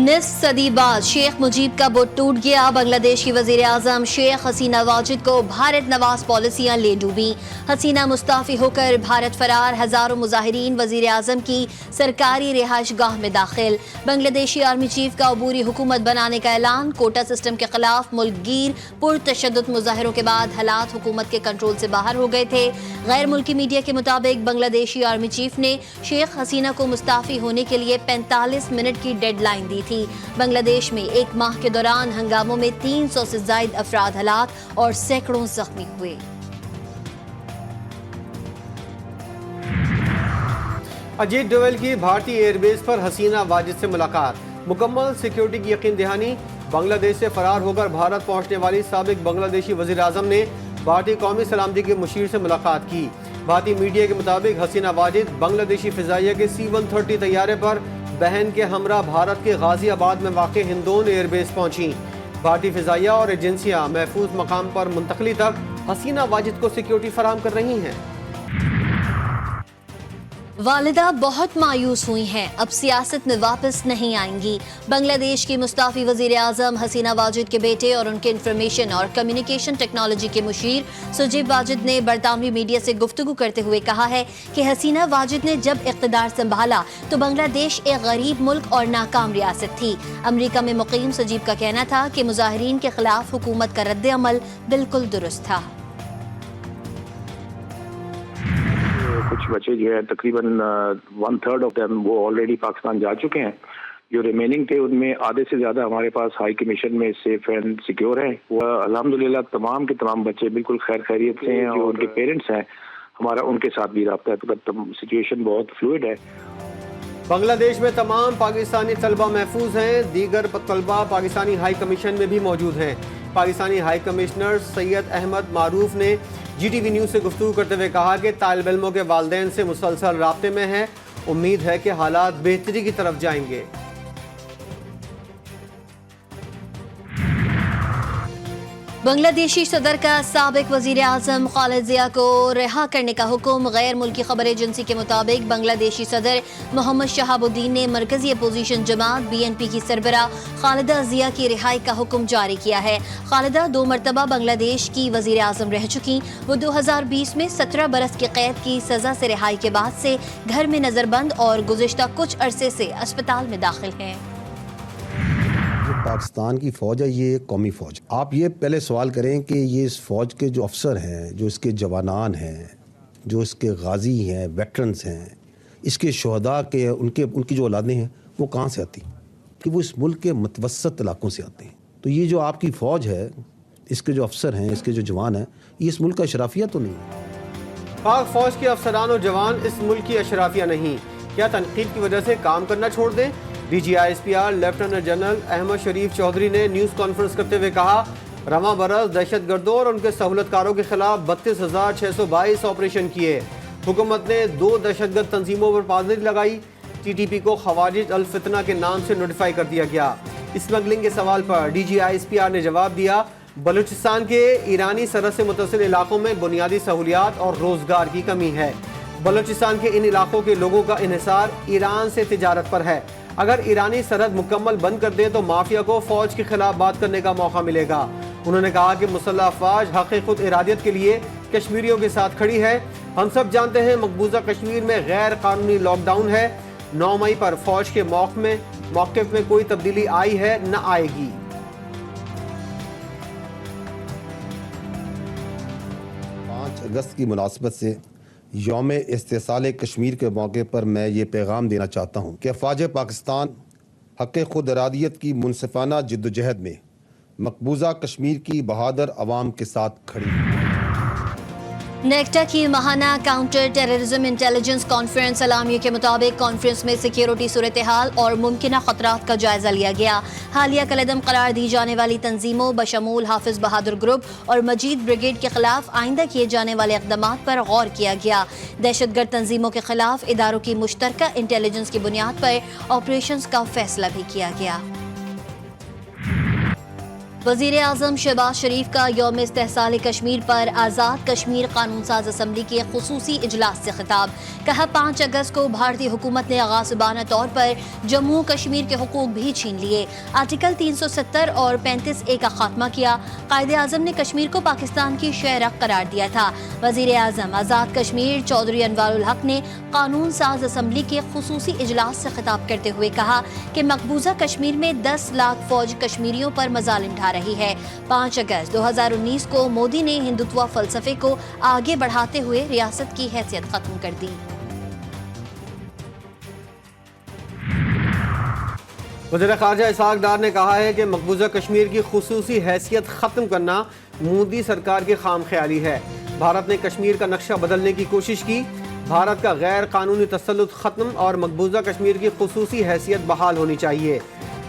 نصف صدی بعد شیخ مجیب کا بت ٹوٹ گیا. بنگلہ دیش کی وزیر اعظم شیخ حسینہ واجد کو بھارت نواز پالیسیاں لے ڈوبی. حسینہ مستعفی ہو کر بھارت فرار. ہزاروں مظاہرین وزیر اعظم کی سرکاری رہائش گاہ میں داخل. بنگلہ دیشی آرمی چیف کا عبوری حکومت بنانے کا اعلان. کوٹا سسٹم کے خلاف ملک گیر پرتشدد مظاہروں کے بعد حالات حکومت کے کنٹرول سے باہر ہو گئے تھے. غیر ملکی میڈیا کے مطابق بنگلہ دیشی آرمی چیف نے شیخ حسینہ کو مستعفی ہونے کے لیے 45 منٹ کی ڈیڈ لائن دی تھی. بنگلہ دیش میں ایک ماہ کے دوران ہنگاموں میں 300 سے زائد افراد ہلاک اور سینکڑوں زخمی ہوئے. اجیت ڈویل کی بھارتی ایئر بیس پر حسینہ واجد سے ملاقات. مکمل سیکیورٹی کی یقین دہانی. بنگلہ دیش سے فرار ہو کر بھارت پہنچنے والی سابق بنگلہ دیشی وزیر اعظم نے بھارتی قومی سلامتی کے مشیر سے ملاقات کی. بھارتی میڈیا کے مطابق حسینہ واجد بنگلہ دیشی فضائیہ کے C-130 طیارے پر بہن کے ہمراہ بھارت کے غازی آباد میں واقع ہندون ایئر بیس پہنچیں. بھارتی فضائیہ اور ایجنسیاں محفوظ مقام پر منتقلی تک حسینہ واجد کو سیکیورٹی فراہم کر رہی ہیں. والدہ بہت مایوس ہوئی ہیں، اب سیاست میں واپس نہیں آئیں گی. بنگلہ دیش کی مستعفی وزیر اعظم حسینہ واجد کے بیٹے اور ان کے انفارمیشن اور کمیونیکیشن ٹیکنالوجی کے مشیر سجیب واجد نے برطانوی میڈیا سے گفتگو کرتے ہوئے کہا ہے کہ حسینہ واجد نے جب اقتدار سنبھالا تو بنگلہ دیش ایک غریب ملک اور ناکام ریاست تھی. امریکہ میں مقیم سجیب کا کہنا تھا کہ مظاہرین کے خلاف حکومت کا رد عمل بالکل درست تھا. کچھ بچے جو ہے تقریباً 1/3 آف دیم وہ آلریڈی پاکستان جا چکے ہیں. جو ریمیننگ تھے ان میں آدھے سے زیادہ ہمارے پاس ہائی کمیشن میں سیف اینڈ سیکیور ہیں. وہ الحمدللہ تمام کے تمام بچے بالکل خیر خیریت سے ہیں. جو ان کے پیرنٹس ہیں ہمارا ان کے ساتھ بھی رابطہ ہے. سچویشن بہت فلوئڈ ہے. بنگلہ دیش میں تمام پاکستانی طلبہ محفوظ ہیں. دیگر طلبہ پاکستانی ہائی کمیشن میں بھی موجود ہیں. پاکستانی ہائی کمشنر سید احمد معروف نے GTV نیوز سے گفتگو کرتے ہوئے کہا کہ طالب علموں کے والدین سے مسلسل رابطے میں ہیں. امید ہے کہ حالات بہتری کی طرف جائیں گے. بنگلہ دیشی صدر کا سابق وزیر اعظم خالد ضیاء کو رہا کرنے کا حکم. غیر ملکی خبر ایجنسی کے مطابق بنگلہ دیشی صدر محمد شہاب الدین نے مرکزی اپوزیشن جماعت BNP کی سربراہ خالدہ ضیاء کی رہائی کا حکم جاری کیا ہے. خالدہ 2 مرتبہ بنگلہ دیش کی وزیر اعظم رہ چکی. وہ 2020 میں 17 برس کی قید کی سزا سے رہائی کے بعد سے گھر میں نظر بند اور گزشتہ کچھ عرصے سے اسپتال میں داخل ہیں. پاکستان کی فوج ہے، یہ ایک قومی فوج. آپ یہ پہلے سوال کریں کہ یہ اس فوج کے جو افسر ہیں، جو اس کے جوانان ہیں، جو اس کے غازی ہیں، ویٹرنز ہیں، اس کے شہداء کے ان کی جو اولادیں ہیں وہ کہاں سے آتی ہیں؟ کہ وہ اس ملک کے متوسط علاقوں سے آتے ہیں. تو یہ جو آپ کی فوج ہے، اس کے جو افسر ہیں، اس کے جو جوان ہیں، یہ اس ملک کا اشرافیہ تو نہیں ہے. پاک فوج کے افسران اور جوان اس ملک کی اشرافیہ نہیں. کیا تنقید کی وجہ سے کام کرنا چھوڑ دیں؟ DGISPR لیفٹیننٹ جنرل احمد شریف چودھری نے نیوز کانفرنس کرتے ہوئے کہا رواں برس دہشت گردوں اور ان کے سہولت کاروں کے خلاف 32,622 آپریشن کیے. حکومت نے 2 دہشت گرد تنظیموں پر پابندی لگائی. TTP کو خوارج الفتنہ کے نام سے نوٹیفائی کر دیا گیا. اسمگلنگ کے سوال پر DGISPR نے جواب دیا بلوچستان کے ایرانی سرحد سے متصل علاقوں میں بنیادی سہولیات اور روزگار کی کمی ہے. بلوچستان کے ان علاقوں کے لوگوں کا انحصار ایران سے تجارت پر ہے. اگر ایرانی سرحد مکمل بند کر دیں تو مافیا کو فوج کے خلاف بات کرنے کا موقع ملے گا. انہوں نے کہا کہ مسلح افواج حق خود ارادیت کے لیے کشمیریوں کے ساتھ کھڑی ہے. ہم سب جانتے ہیں مقبوضہ کشمیر میں غیر قانونی لاک ڈاؤن ہے. 9 مئی پر فوج کے موقف میں کوئی تبدیلی آئی ہے نہ آئے گی. اگست کی مناسبت سے یوم استحصال کشمیر کے موقع پر میں یہ پیغام دینا چاہتا ہوں کہ افواج پاکستان حق خود ارادیت کی منصفانہ جدوجہد میں مقبوضہ کشمیر کی بہادر عوام کے ساتھ کھڑی ہے. نیکٹا کی ماہانہ کاؤنٹر ٹیررزم انٹیلیجنس کانفرنس اعلامیے کے مطابق کانفرنس میں سیکیورٹی صورتحال اور ممکنہ خطرات کا جائزہ لیا گیا. حالیہ کالعدم قرار دی جانے والی تنظیموں بشمول حافظ بہادر گروپ اور مجید بریگیڈ کے خلاف آئندہ کیے جانے والے اقدامات پر غور کیا گیا. دہشت گرد تنظیموں کے خلاف اداروں کی مشترکہ انٹیلیجنس کی بنیاد پر آپریشنز کا فیصلہ بھی کیا گیا. وزیر اعظم شہباز شریف کا یوم استحصال کشمیر پر آزاد کشمیر قانون ساز اسمبلی کے خصوصی اجلاس سے خطاب. کہا 5 اگست کو بھارتی حکومت نے غاصبانہ طور پر جموں کشمیر کے حقوق بھی چھین لیے. آرٹیکل 370 اور 35A کا خاتمہ کیا. قائد اعظم نے کشمیر کو پاکستان کی شہرک قرار دیا تھا. وزیر اعظم آزاد کشمیر چودھری انوار الحق نے قانون ساز اسمبلی کے خصوصی اجلاس سے خطاب کرتے ہوئے کہا کہ مقبوضہ کشمیر میں 10 لاکھ فوج کشمیریوں پر مظالم ڈھا رہی ہے. 5 اگست 2019 کو مودی نے ہندوتوا فلسفے کو آگے بڑھاتے ہوئے ریاست کی حیثیت ختم کر دی. وزیر خارجہ اسحاق ڈار نے کہا ہے کہ مقبوضہ کشمیر کی خصوصی حیثیت ختم کرنا مودی سرکار کی خام خیالی ہے. بھارت نے کشمیر کا نقشہ بدلنے کی کوشش کی. بھارت کا غیر قانونی تسلط ختم اور مقبوضہ کشمیر کی خصوصی حیثیت بحال ہونی چاہیے.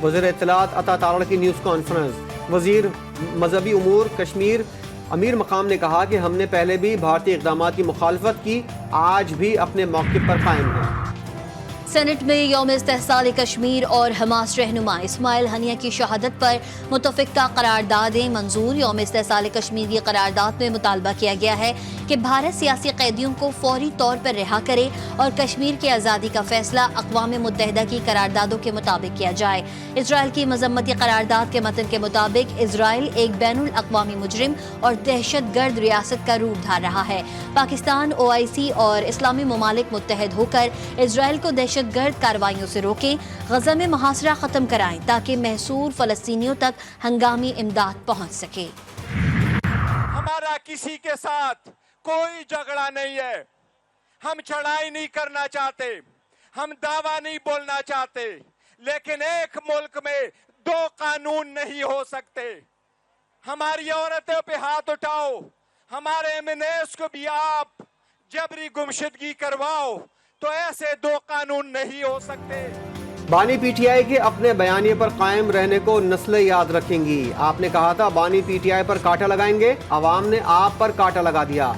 وزیر اطلاعات عطا تارڑ کی نیوز کانفرنس. وزیر مذہبی امور کشمیر امیر مقام نے کہا کہ ہم نے پہلے بھی بھارتی اقدامات کی مخالفت کی, آج بھی اپنے موقف پر قائم ہیں. سینٹ میں یوم استحصال کشمیر اور حماس رہنما اسماعیل ہنیہ کی شہادت پر متفقہ قراردادیں منظور. یوم استحصال کشمیر کی قرارداد میں مطالبہ کیا گیا ہے کہ بھارت سیاسی قیدیوں کو فوری طور پر رہا کرے اور کشمیر کی آزادی کا فیصلہ اقوام متحدہ کی قراردادوں کے مطابق کیا جائے. اسرائیل کی مذمتی قرارداد کے متن کے مطابق اسرائیل ایک بین الاقوامی مجرم اور دہشت گرد ریاست کا روپ دھار رہا ہے. پاکستان, OIC اور اسلامی ممالک متحد ہو کر اسرائیل کو دہشت گرد کارروائیوں سے روکیں, غزہ میں محاصرہ ختم کرائیں تاکہ محصور فلسطینیوں تک ہنگامی امداد پہنچ سکے. ہمارا کسی کے ساتھ کوئی جھگڑا نہیں ہے. ہم چڑھائی نہیں کرنا چاہتے, ہم دعویٰ نہیں بولنا چاہتے, لیکن ایک ملک میں 2 قانون نہیں ہو سکتے. ہماری عورتوں پہ ہاتھ اٹھاؤ, ہمارے MNAs کو بھی آپ جبری گمشدگی کرواؤ, تو ایسے 2 قانون نہیں ہو سکتے. بانی PTI کے اپنے بیانیے پر قائم رہنے کو نسلیں یاد رکھیں گی. آپ نے کہا تھا بانی PTI پر کانٹا لگائیں گے, عوام نے آپ پر کانٹا لگا دیا.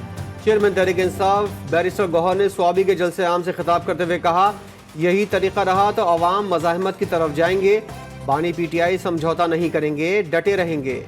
چیئرمین تحریک انصاف بیرسٹر گوہر نے سوابی کے جلسے عام سے خطاب کرتے ہوئے کہا یہی طریقہ رہا تو عوام مزاحمت کی طرف جائیں گے. بانی PTI سمجھوتا نہیں کریں گے, ڈٹے رہیں گے.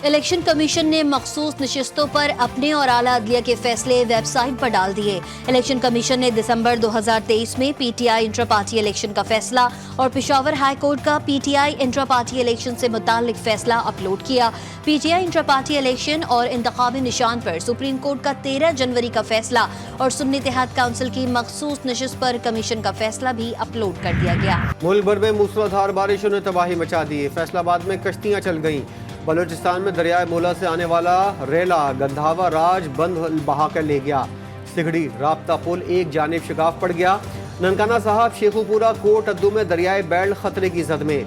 الیکشن کمیشن نے مخصوص نشستوں پر اپنے اور اعلیٰ عدلیہ کے فیصلے ویب سائٹ پر ڈال دیے. الیکشن کمیشن نے دسمبر 2023 میں PTI انٹرا پارٹی الیکشن کا فیصلہ اور پشاور ہائی کورٹ کا PTI انٹرا پارٹی الیکشن سے متعلق فیصلہ اپلوڈ کیا. PTI انٹرا پارٹی الیکشن اور انتخابی نشان پر سپریم کورٹ کا 13 جنوری کا فیصلہ اور سنی اتحاد کونسل کی مخصوص نشست پر کمیشن کا فیصلہ بھی اپلوڈ کر دیا گیا. ملک بھر میں موسلادھار بارشوں نے تباہی مچا دی. فیصل آباد میں کشتیاں چل گئیں. بلوچستان میں دریائے مولا سے آنے والا ریلا گندھاوا راج بند بہا کر لے گیا. سگڑی رابطہ پل ایک جانب شگاف پڑ گیا. ننکانہ صاحب شیخو پورہ کوٹ ادو میں دریائے بیل خطرے کی زد میں.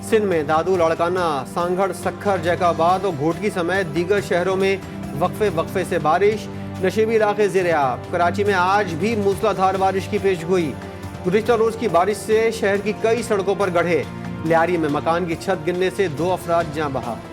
سندھ میں دادو لاڑکانہ سانگھڑ سکھر جیکا آباد اور گھوٹکی سمیت دیگر شہروں میں وقفے سے بارش. نشیبی علاقے زیر آب. کراچی میں آج بھی موسلادھار بارش کی پیش گوئی. گزشتہ روز کی بارش سے شہر کی کئی سڑکوں پر گڑھے. لیاری میں مکان کی چھت گرنے سے 2 افراد جاں بحق.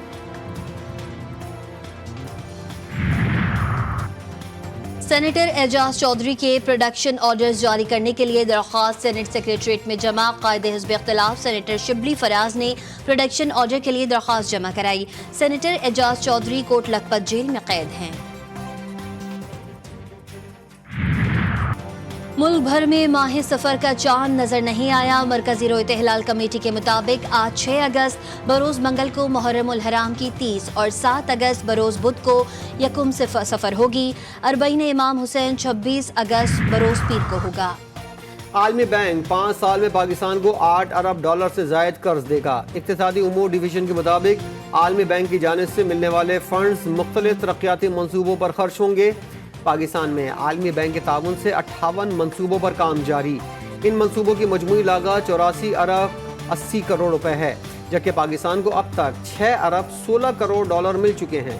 سینیٹر اعجاز چودھری کے پروڈکشن آرڈرز جاری کرنے کے لیے درخواست سینٹ سیکریٹریٹ میں جمع. قائد حزب اختلاف سینیٹر شبلی فراز نے پروڈکشن آرڈر کے لیے درخواست جمع کرائی. سینیٹر اعجاز چودھری کوٹ لکھپت جیل میں قید ہیں. ملک بھر میں ماہ سفر کا چاند نظر نہیں آیا. مرکزی رویت ہلال کمیٹی کے مطابق آج 6 اگست بروز منگل کو محرم الحرام کی 30 اور 7 اگست بروز بدھ کو یکم سفر ہوگی. اربعین امام حسین 26 اگست بروز پیر کو ہوگا. عالمی بینک 5 سال میں پاکستان کو $8 ارب سے زائد قرض دے گا. اقتصادی امور ڈویژن کے مطابق عالمی بینک کی جانب سے ملنے والے فنڈز مختلف ترقیاتی منصوبوں پر خرچ ہوں گے. پاکستان میں عالمی بینک کے تعاون سے 58 منصوبوں پر کام جاری. ان منصوبوں کی مجموعی لاگت 84 ارب 80 کروڑ روپے ہے, جبکہ پاکستان کو اب تک 6 ارب 16 کروڑ ڈالر مل چکے ہیں.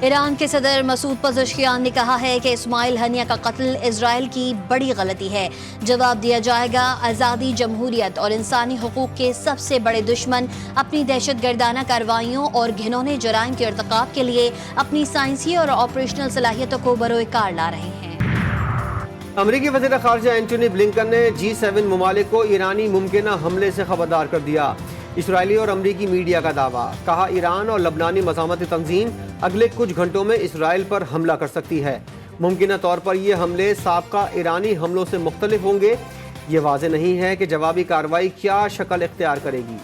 ایران کے صدر مسعود پزشکیان نے کہا ہے کہ اسماعیل ہنیہ کا قتل اسرائیل کی بڑی غلطی ہے. جواب دیا جائے گا. آزادی, جمہوریت اور انسانی حقوق کے سب سے بڑے دشمن اپنی دہشت گردانہ کارروائیوں اور گھنونے جرائم کے ارتکاب کے لیے اپنی سائنسی اور آپریشنل صلاحیتوں کو بروئے کار لا رہے ہیں. امریکی وزیر خارجہ اینٹونی بلنکن نے G7 ممالک کو ایرانی ممکنہ حملے سے خبردار کر دیا۔ اسرائیلی اور امریکی میڈیا کا دعویٰ، کہا ایران اور لبنانی مزاحمتی تنظیم اگلے کچھ گھنٹوں میں اسرائیل پر حملہ کر سکتی ہے۔ ممکنہ طور پر یہ حملے سابقہ ایرانی حملوں سے مختلف ہوں گے۔ یہ واضح نہیں ہے کہ جوابی کارروائی کیا شکل اختیار کرے گی۔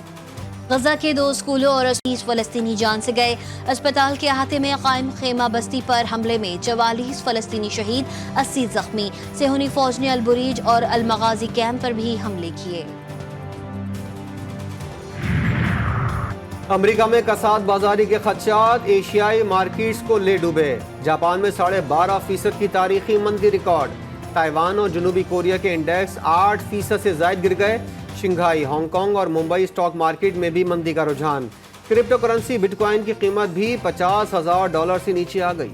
غزہ کے 2 اسکولوں اور 30 فلسطینی جان سے گئے۔ اسپتال کے احاطے میں قائم خیمہ بستی پر حملے میں 44 فلسطینی شہید، 80 زخمی۔ صہیونی فوج نے البریج اور المغازی کیمپ پر بھی حملے کیے۔ امریکہ میں کساد بازاری کے خدشات ایشیائی مارکیٹس کو لے ڈوبے۔ جاپان میں 12.5% کی تاریخی مندی ریکارڈ۔ تائیوان اور جنوبی کوریا کے انڈیکس 8% سے زائد گر گئے۔ شنگھائی، ہانگ کانگ اور ممبئی اسٹاک مارکیٹ میں بھی مندی کا رجحان۔ کرپٹو کرنسی بٹ کوائن کی قیمت بھی $50,000 سے نیچے آ گئی۔